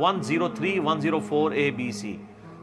103, 104 ABC,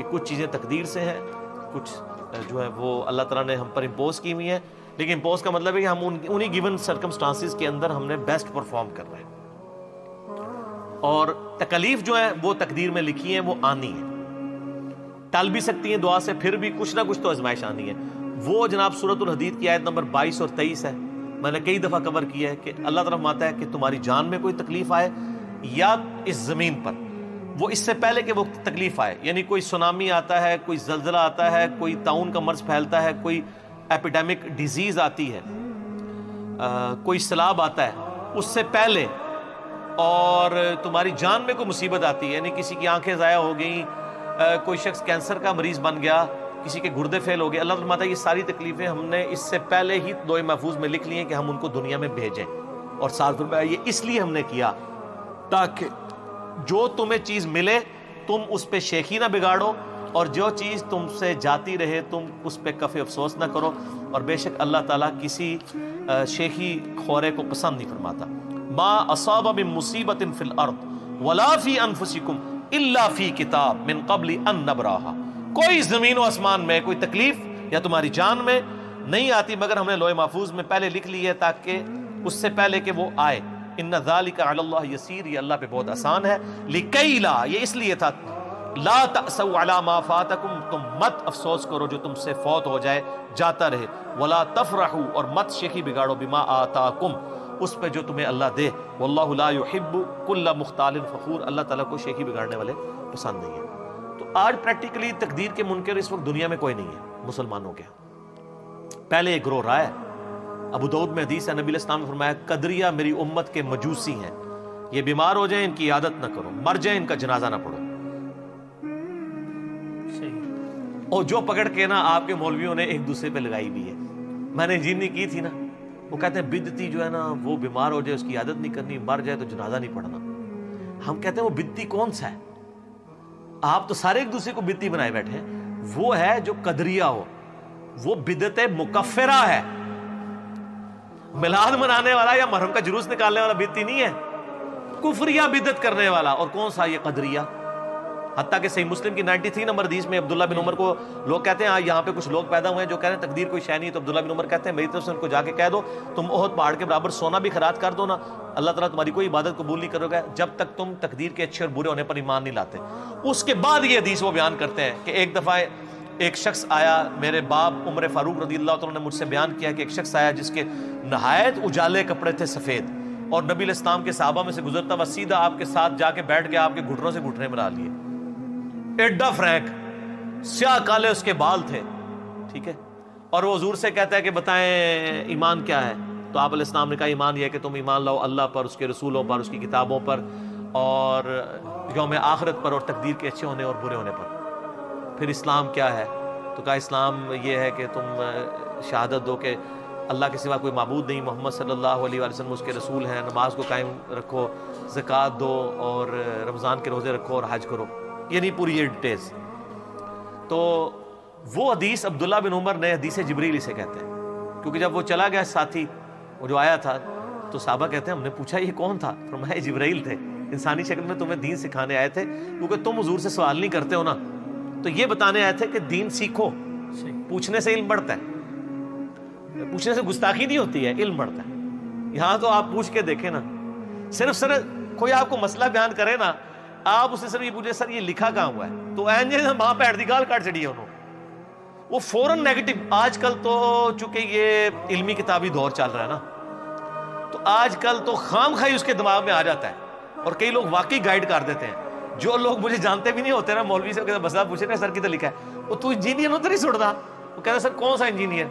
کہ کچھ چیزیں تقدیر سے ہیں، کچھ جو ہے وہ اللہ تعالیٰ نے ہم پر امپوز کی ہوئی ہیں، لیکن امپوز کا مطلب ہے کہ ہم انہی گیون سرکمسٹانسز کے اندر ہم نے بیسٹ پرفارم کرنا ہے، اور تکلیف جو ہے وہ تقدیر میں لکھی ہیں، وہ آنی ہے، ٹل بھی سکتی ہیں دعا سے، پھر بھی کچھ نہ کچھ تو آزمائش آنی ہے۔ وہ جناب سورۃ الحدید کی آیت نمبر 22 اور 23 ہے، میں نے کئی دفعہ کور کیا ہے کہ اللہ تعالیٰ فرماتا ہے کہ تمہاری جان میں کوئی تکلیف آئے یا اس زمین پر، وہ اس سے پہلے کہ وہ تکلیف آئے، یعنی کوئی سونامی آتا ہے، کوئی زلزلہ آتا ہے، کوئی طاعون کا مرض پھیلتا ہے، کوئی ایپیڈیمک ڈیزیز آتی ہے، کوئی سیلاب آتا ہے، اس سے پہلے، اور تمہاری جان میں کوئی مصیبت آتی ہے، یعنی کسی کی آنکھیں ضائع ہو گئیں، کوئی شخص کینسر کا مریض بن گیا، کسی کے گردے فیل ہو گئے، اللہ فرماتا ہے یہ ساری تکلیفیں ہم نے اس سے پہلے ہی لوح محفوظ میں لکھ لی ہیں کہ ہم ان کو دنیا میں بھیجیں، اور ساتھ فرمایا یہ اس لیے ہم نے کیا تاکہ جو تمہیں چیز ملے تم اس پہ شیخی نہ بگاڑو، اور جو چیز تم سے جاتی رہے تم اس پہ کف افسوس نہ کرو، اور بے شک اللہ تعالیٰ کسی شیخی خورے کو پسند نہیں فرماتا۔ ما اصاب من مصیبت فی الارض ولا فی انفسکم الا فی کتاب من قبل ان نبراہا، کوئی زمین و آسمان میں کوئی تکلیف یا تمہاری جان میں نہیں آتی مگر ہم نے لوح محفوظ میں پہلے لکھ لی ہے تاکہ اس سے پہلے کہ وہ آئے۔ ان ذالک علی اللہ یسیر، یہ اللہ پہ بہت آسان ہے۔ لکی لا، یہ اس لیے تھا، لا تأسوا علی ما فاتکم، تم مت افسوس کرو جو تم سے فوت ہو جائے، جاتا رہے، ولا تفرحوا، اور مت شیخی بگاڑو، بما آتاکم، اس پہ جو تمہیں اللہ دے، واللہ لا یحب کل مختال فخور، اللہ تعالیٰ کو شیخی بگاڑنے والے پسند نہیں ہے۔ تو آج پریکٹیکلی تقدیر کے منکر اس وقت دنیا میں کوئی نہیں ہے مسلمانوں کے، پہلے ایک گروہ رہا ہے۔ ابو داؤد میں حدیث ہے، نبی علیہ السلام نے فرمایا قدریہ میری امت کے مجوسی ہیں، یہ بیمار ہو جائیں ان کی عادت نہ کرو، مر جائیں ان کا جنازہ نہ پڑھو۔ اور جو پکڑ کے نا آپ کے مولویوں نے ایک دوسرے پہ لگائی بھی ہے، میں نے انجینئرنگ کی تھی نا، وہ کہتے ہیں بدعتی جو ہے نا وہ بیمار ہو جائے اس کی عادت نہیں کرنی، مر جائے تو جنازہ نہیں پڑھنا۔ ہم کہتے ہیں وہ بدعتی کون سا ہے؟ آپ تو سارے ایک دوسرے کو بدعتی بنائے بیٹھے ہیں، وہ ہے جو قدریہ ہو، وہ بدعت مکفرہ ہے۔ میلاد منانے والا یا محرم کا جلوس نکالنے والا بدعتی نہیں ہے، کفریہ بدعت کرنے والا۔ اور کون سا؟ یہ قدریہ۔ حتیٰ کہ صحیح مسلم کی 93 نمبر حدیث میں عبداللہ بن عمر کو لوگ کہتے ہیں، یہاں پہ کچھ لوگ پیدا ہوئے ہیں جو کہہ رہے ہیں تقدیر کوئی شے نہیں ہے، تو عبداللہ بن عمر کہتے ہیں میری طرف سے ان کو جا کے کہہ دو تم احد پہاڑ کے برابر سونا بھی خیرات کر دو نا، اللہ تعالیٰ تمہاری کوئی عبادت قبول نہیں کرے گا جب تک تم تقدیر کے اچھے اور برے ہونے پر ایمان نہیں لاتے۔ اس کے بعد یہ حدیث وہ بیان کرتے ہیں کہ ایک دفعہ ایک شخص آیا، میرے باپ عمر فاروق رضی اللہ عنہ نے مجھ سے بیان کیا کہ ایک شخص آیا جس کے نہایت اجالے کپڑے تھے سفید، اور نبی علیہ السلام کے صحابہ میں سے گزرتا ہوا سیدھا آپ کے ساتھ جا کے بیٹھ گیا، آپ کے گھٹنوں سے گھٹنے ملا لیے، ایڈا فرینک، سیاہ کالے اس کے بال تھے، ٹھیک ہے، اور وہ حضور سے کہتا ہے کہ بتائیں ایمان کیا ہے؟ تو آپ علیہ السلام نے کہا ایمان یہ ہے کہ تم ایمان لاؤ اللہ پر، اس کے رسولوں پر، اس کی کتابوں پر، اور یوم آخرت پر، اور تقدیر کے اچھے ہونے اور برے ہونے پر۔ پھر اسلام کیا ہے؟ تو کہا اسلام یہ ہے کہ تم شہادت دو کہ اللہ کے سوا کوئی معبود نہیں، محمد صلی اللہ علیہ وسلم اس کے رسول ہیں، نماز کو قائم رکھو، زکوٰۃ دو، اور رمضان کے روزے رکھو، اور حج کرو، یہ نہیں پوری یہ ڈیٹیلز۔ تو وہ حدیث عبداللہ بن عمر نے حدیث جبریل اسے کہتے ہیں، کیونکہ جب وہ چلا گیا ساتھی وہ جو آیا تھا تو صحابہ کہتے ہیں ہم نے پوچھا یہ کون تھا؟ فرمایا جبریل تھے، انسانی شکل میں تمہیں دین سکھانے آئے تھے، کیونکہ تم حضور سے سوال نہیں کرتے ہو نا، تو یہ بتانے آئے تھے کہ دین سیکھو، پوچھنے سے علم بڑھتا ہے، پوچھنے سے گستاخی نہیں ہوتی ہے، علم بڑھتا ہے۔ یہاں تو آپ پوچھ کے دیکھیں نا، صرف کوئی آپ کو مسئلہ بیان کرے نا، آپ اسے صرف یہ پوچھے سر یہ لکھا کہاں ہوا ہے، تو وہاں پہ دی گال کاٹ چڑی ہے انہوں، وہ فوراً نیگیٹو۔ آج کل تو چونکہ یہ علمی کتابی دور چل رہا ہے نا، تو آج کل تو خام خواہی اس کے دماغ میں آ جاتا ہے، اور کئی لوگ واقعی گائیڈ کر دیتے ہیں۔ جو لوگ مجھے جانتے بھی نہیں ہوتے نا، مولوی سے مسئلہ پوچھے نا سر کدھر لکھا ہے، وہ تو انجینئر ہوتا نہیں چھوڑتا، وہ کہتا ہے سر کون سا انجینئر؟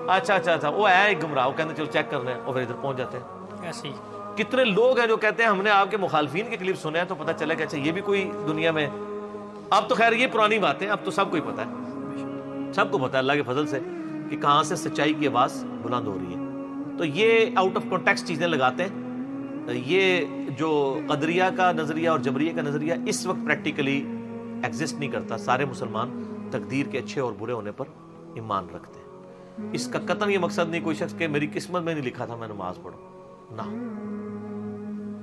اچھا وہ ہے ایک گمراہ، وہ کہتے ہیں چلو چیک کر رہے ہیں، اور پھر ادھر پہنچ جاتے ہیں۔ ایسے ہی کتنے لوگ ہیں جو کہتے ہیں ہم نے آپ کے مخالفین کے کلپ سنے ہیں تو پتہ چلے کہ اچھا یہ بھی کوئی دنیا میں۔ اب تو خیر یہ پرانی باتیں، اب تو سب کو ہی پتہ ہے، سب کو پتہ ہے اللہ کے فضل سے کہ کہاں سے سچائی کی آواز بلند ہو رہی ہے۔ تو یہ آؤٹ آف کانٹیکسٹ چیزیں لگاتے ہیں۔ یہ جو قدریہ کا نظریہ اور جبریہ کا نظریہ اس وقت پریکٹیکلی ایگزسٹ نہیں کرتا۔ سارے مسلمان تقدیر کے اچھے اور برے ہونے پر ایمان رکھتے ہیں۔ اس کا قطعاً یہ مقصد نہیں کوئی شخص کہ میری قسمت میں نہیں لکھا تھا میں نماز پڑھوں، نہ،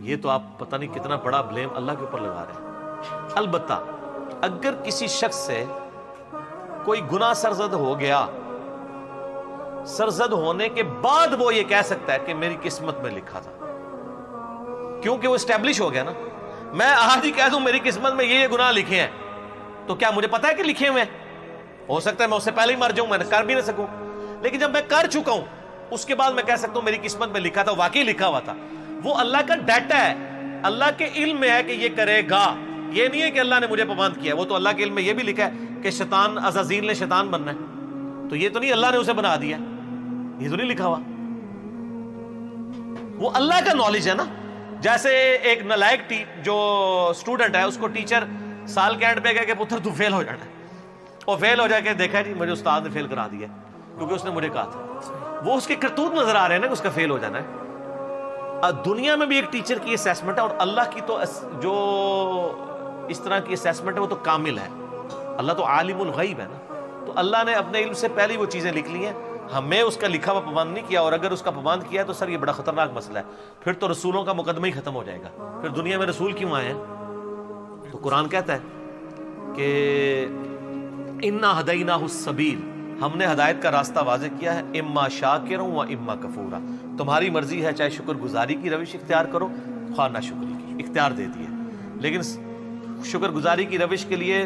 یہ تو آپ پتہ نہیں کتنا بڑا بلیم اللہ کے اوپر لگا رہے ہیں۔ البتہ اگر کسی شخص سے کوئی گناہ سرزد ہو گیا، سرزد ہونے کے بعد وہ یہ کہہ سکتا ہے کہ میری قسمت میں لکھا تھا، کیونکہ وہ اسٹیبلش ہو گیا نا. میں آج ہی کہہ دوں میری قسمت میں یہ گناہ لکھے ہیں، تو کیا مجھے پتا ہے کہ لکھے ہوئے ہیں؟ ہو سکتا ہے میں اس سے پہلے ہی مر جاؤں، میں کر بھی نہ سکوں. لیکن جب میں کر چکا ہوں اس کے بعد میں کہہ سکتا ہوں میری قسمت میں لکھا تھا، واقعی لکھا ہوا تھا. وہ اللہ کا ڈیٹا ہے، اللہ کے علم میں ہے کہ یہ کرے گا. یہ نہیں ہے کہ اللہ نے مجھے پابند کیا، وہ تو اللہ کے علم میں یہ بھی لکھا ہے کہ شیطان عزازیل نے شیطان بننا ہے، تو یہ تو نہیں اللہ نے اسے بنا دیا، یہ تو نہیں لکھا ہوا. وہ اللہ کا نالج ہے نا. جیسے ایک نالائق جو اسٹوڈنٹ ہے اس کو ٹیچر سال کے اینڈ پہ کہے کہ پتر تو فیل ہو جانا ہے، اور فیل ہو جا کے دیکھا جی مجھے استاد نے فیل کرا دیا کیونکہ اس نے مجھے کہا تھا. وہ اس کے کرتوت نظر آ رہے ہیں نا کہ اس کا فیل ہو جانا ہے. دنیا میں بھی ایک ٹیچر کی اسیسمنٹ ہے، اور اللہ کی تو جو اس طرح کی اسیسمنٹ ہے وہ تو کامل ہے. اللہ تو عالم الغیب ہے نا، تو اللہ نے اپنے علم سے پہلے وہ چیزیں لکھ لی ہیں. ہمیں اس کا لکھا ہوا پابند نہیں کیا، اور اگر اس کا پابند کیا ہے تو سر یہ بڑا خطرناک مسئلہ ہے. پھر تو رسولوں کا مقدمہ ہی ختم ہو جائے گا. پھر دنیا میں رسول کیوں آئے ہیں؟ تو قرآن کہتا ہے کہ انا ہدیناہ السبیل، ہم نے ہدایت کا راستہ واضح کیا ہے، اما شاکرا و اما کفورا. تمہاری مرضی ہے، چاہے شکر گزاری کی روش اختیار کرو، خواہ نہ شکری کی، اختیار دے دی ہے. لیکن شکر گزاری کی روش کے لیے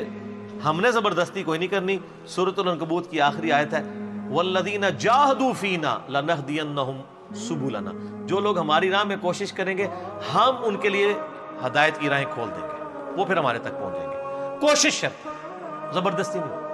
ہم نے زبردستی کوئی نہیں کرنی. سورۃ العنکبوت کی آخری آیت ہے والذین جاہدوا فینا لنہدینہم سبلنا، جو لوگ ہماری راہ میں کوشش کریں گے ہم ان کے لیے ہدایت کی راہیں کھول دیں گے، وہ پھر ہمارے تک پہنچ جائیں گے. کوشش ہے، زبردستی نہیں.